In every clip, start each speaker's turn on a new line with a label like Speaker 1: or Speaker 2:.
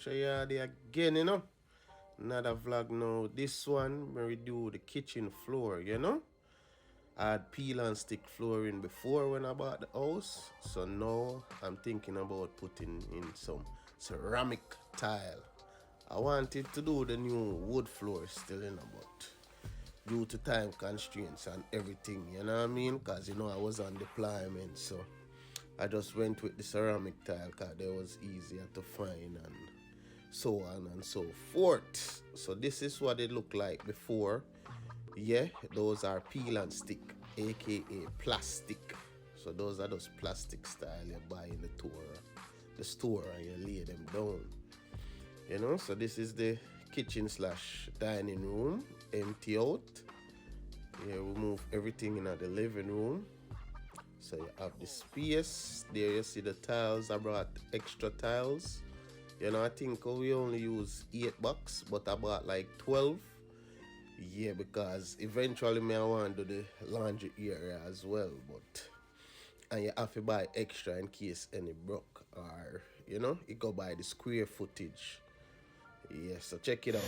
Speaker 1: Country Yard again, you know. Another vlog now. This one, where we do the kitchen floor, you know. I had peel and stick flooring before when I bought the house. So now I'm thinking about putting in some ceramic tile. I wanted to do the new wood floor still, you know, but due to time constraints and everything, you know what I mean? Because, you know, I was on deployment, so I just went with the ceramic tile because they was easier to find and so on and so forth. So this is what it looked like before. Yeah, those are peel and stick, aka plastic. So those are those plastic style you buy in the store and you lay them down. You know, so this is the kitchen slash dining room, empty out. Yeah, we move everything in the living room. So you have the space. There you see the tiles. I brought extra tiles. You know, I think we only use 8 box, but I bought like 12. Yeah, because eventually I want to do the laundry area as well, but and you have to buy extra in case any broke or you know, it go by the square footage. Yeah, so check it out.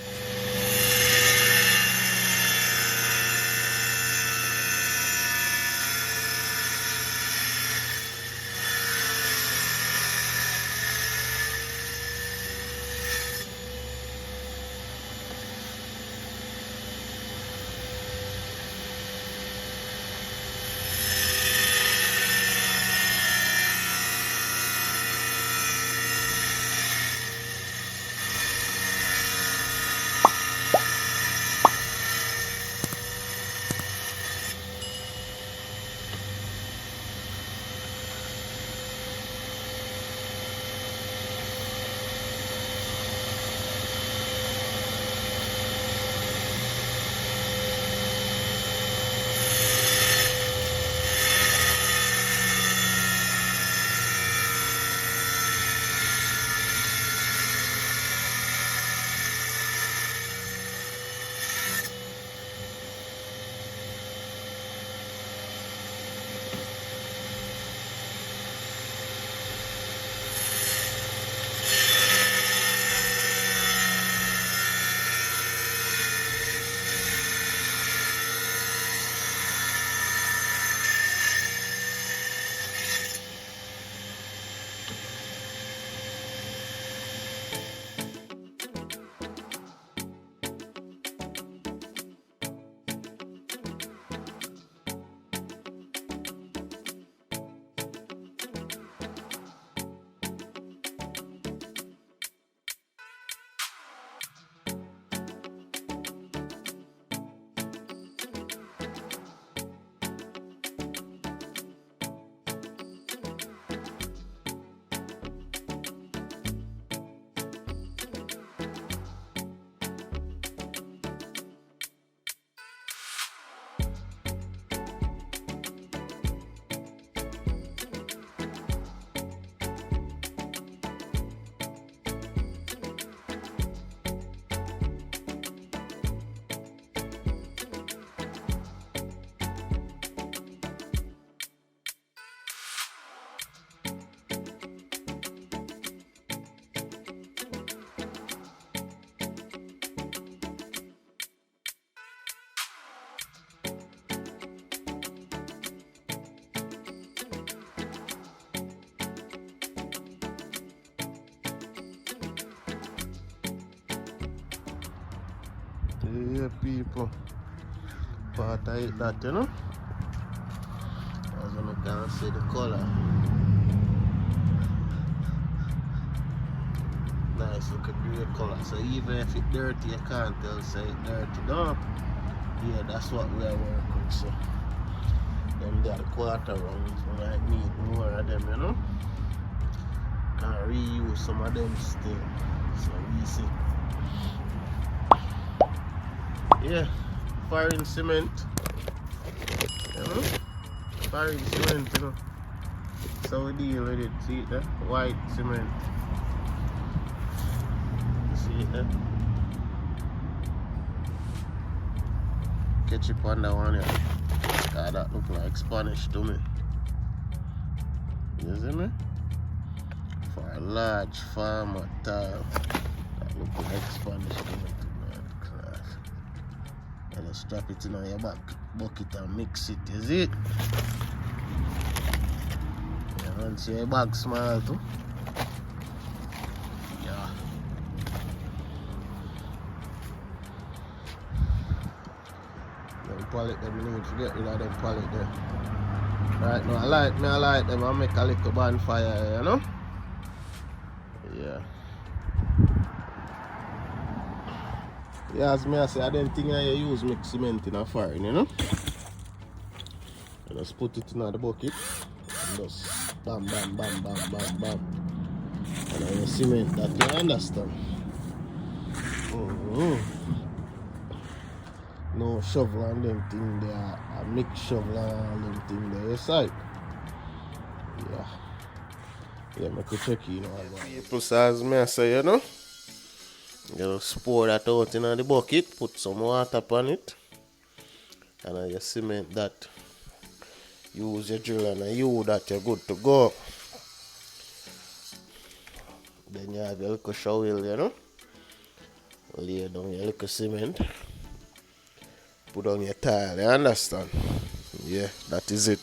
Speaker 1: Yeah, people. But I eat that, you know. As you can see the color. Nice looking grey color. So even if it's dirty, you can't tell say it's dirty. No. Yeah, that's what we are working with. So them got a quarter rounds. We might need more of them, you know. Can reuse some of them still. So we see. Yeah, firing cement, you know, firing cement, you know, so we deal with it, see it there, white cement, you see it there, ketchup on that one, yeah, God, that look like Spanish to me, you see me, for a large farmer tile. Look like Spanish class. And just strap it in on your back bucket and mix it, is it? Yeah, once your bag small too. Yeah. Them pallet them you need to get rid of them pallet there. Right now I like them and make a little bonfire, you know? Yeah. Yeah, as I say, I don't think I use mix cement in a fire, you know? I just put it in the bucket and just bam, bam, bam, bam, bam, bam. And then cement that, you understand? No shovel and them thing there, a mix shovel and them thing there, you see? Yeah. Yeah, make a check, you know. People say, as I say, you know? You just pour that out in the bucket, put some water upon it, and then you cement that. Use your drill and you that you're good to go. Then you have your little shovel, you know. Lay down your little cement. Put on your tile, you understand? Yeah, that is it.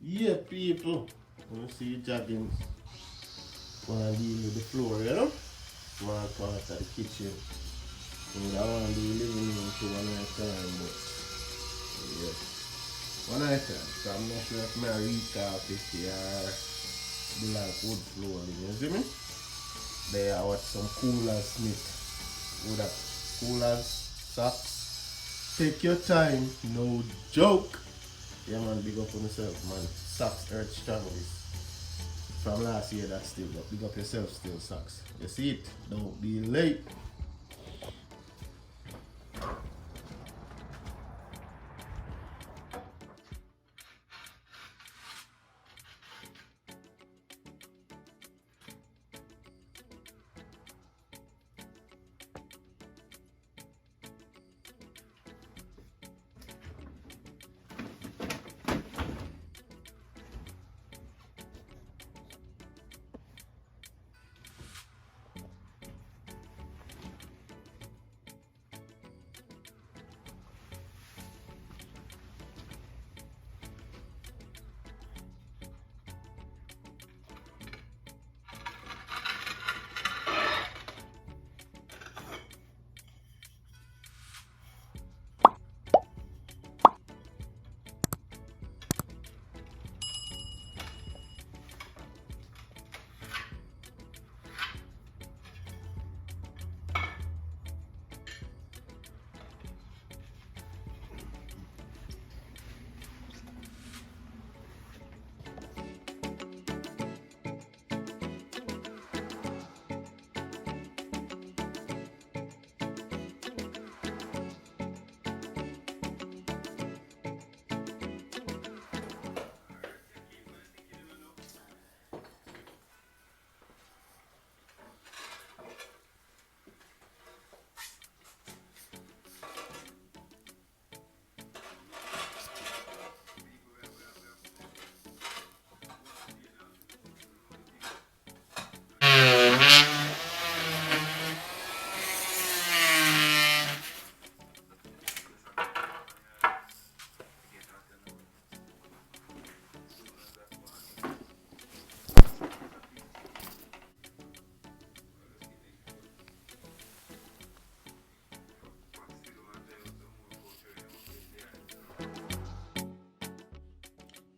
Speaker 1: Yeah, people. You see Jaggins wanna deal with the floor, you know? Small part of the kitchen. And I want to do living room to one at a time, but yeah. One at a time. So I'm not sure if I recap it or do like wood flooring, you see me? There I watch some coolers smith. With that coolers, socks. Take your time, no joke. Yeah man, big up on yourself man. Socks earth strongest. From last year that's still up. Big up yourself still socks. You see it? Don't be late.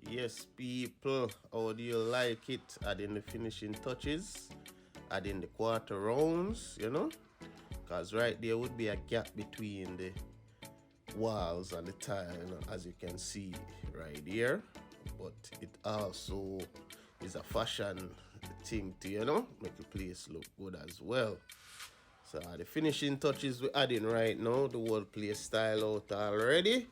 Speaker 1: Yes, people, how do you like it? Adding the finishing touches, adding the quarter rounds, you know? Because right there would be a gap between the walls and the tile, you know, as you can see right here. But it also is a fashion thing to, you know, make the place look good as well. So the finishing touches we're adding right now, the whole place style out already.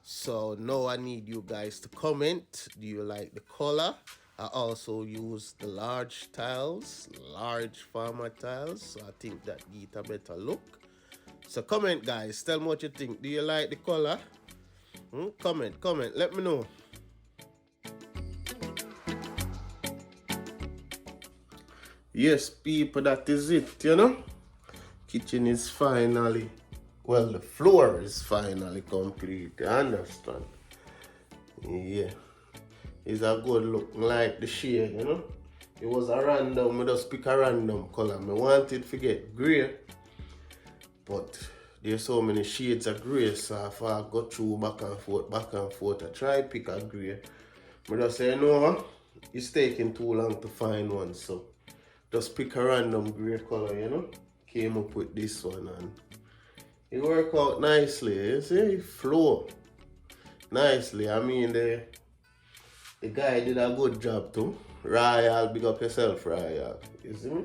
Speaker 1: So now I need you guys to comment. Do you like the color? I also use the large tiles, large format tiles. So I think that gives a better look. So comment, guys. Tell me what you think. Do you like the color? Comment. Let me know. Yes, people, that is it, you know. Kitchen is finally, well, the floor is finally complete. You understand? Yeah. It's a good look, like the shade, you know. It was a random, I just pick a random color. I wanted to get gray, but there's so many shades of gray, so if I go through back and forth, I try pick a gray. I just say, no, it's taking too long to find one, so just pick a random gray color, you know. Came up with this one and it worked out nicely, you see, it flow nicely. I mean, the guy did a good job too. Royal, big up yourself, Royal. You see me?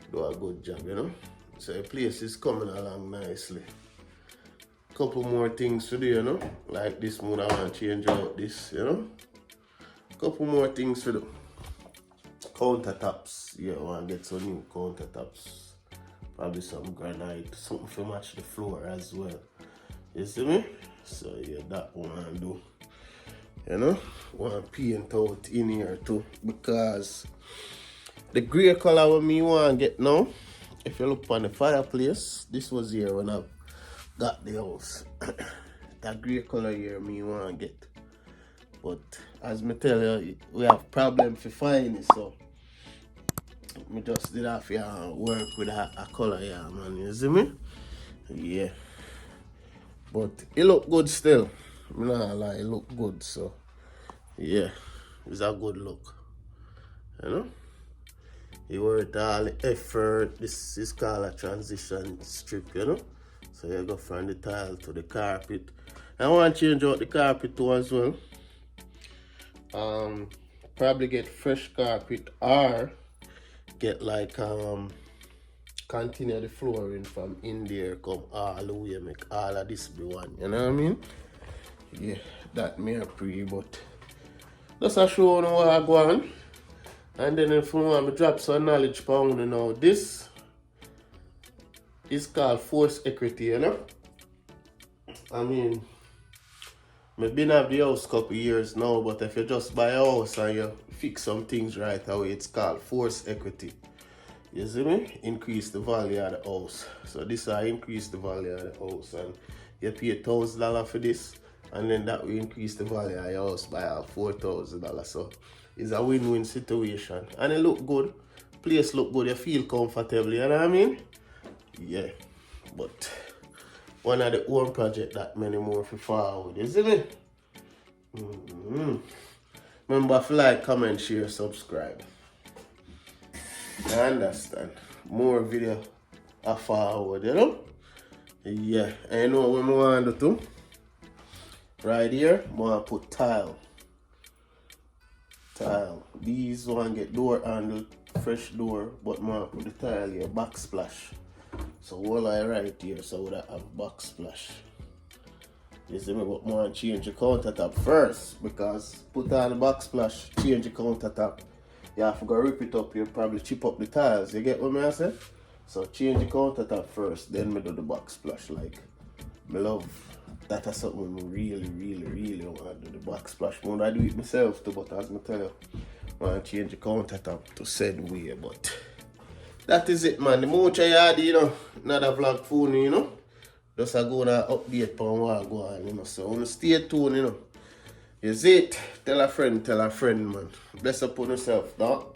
Speaker 1: Do a good job, you know. So the place is coming along nicely. Couple more things to do, you know. Like this mood, I want to change out this, you know. Couple more things to do. Countertops. Yeah, I want to get some new countertops. Probably some granite, something to match the floor as well. You see me? So yeah, that one I do. You know, want to paint out in here too, because the grey color what me want to get now, if you look on the fireplace, this was here when I got the house. That grey color here me want to get, but as me tell you, we have problem for finding it, so me just did have to work with a color here, man. You see me? Yeah, but it look good still. I'm not lie, it look good, so yeah, it's a good look, you know. You worth all the effort. This is called a transition strip, you know. So you go from the tile to the carpet. I want to change out the carpet too as well. Probably get fresh carpet or get like continue the flooring from in there, come all the way, make all of this be one, you know what I mean? Yeah, that may pre, but just a show you what I go on. And then if you want to drop some knowledge pound, you know, this is called force equity, you know? I mean, I've been at the house a couple years now, but if you just buy a house and you fix some things right away, it's called force equity. You see me? Increase the value of the house. So this will increase the value of the house, and you pay $1,000 for this, and then that will increase the value of your house by $4,000. So it's a win-win situation. And it look good. Place look good, you feel comfortable, you know what I mean? Yeah. But one of the home project that many more for forward, you see me? Remember to like, comment, share, subscribe. I understand. More video are forward, you know? Yeah. And you know what I want to do? Right here, I want to put tile. These one get door handle, fresh door, but I want to put the tile here, backsplash. So all I right here, so would I have backsplash. You see me, but I want to change the countertop first, because put on the backsplash, change the countertop. You have to go rip it up, you probably chip up the tiles, you get what I say? So change the countertop first, then me do the backsplash. Like, me love, that is something I really want to do, the backsplash. I want to do it myself too, but as I tell you, I want to change the countertop to said way, but that is it, man. The much I had, you know, another vlog phone, you know. Just a go to update on what I go on, you know. So, want to stay tuned, you know. Is it? Tell a friend, man. Bless up on yourself, dog.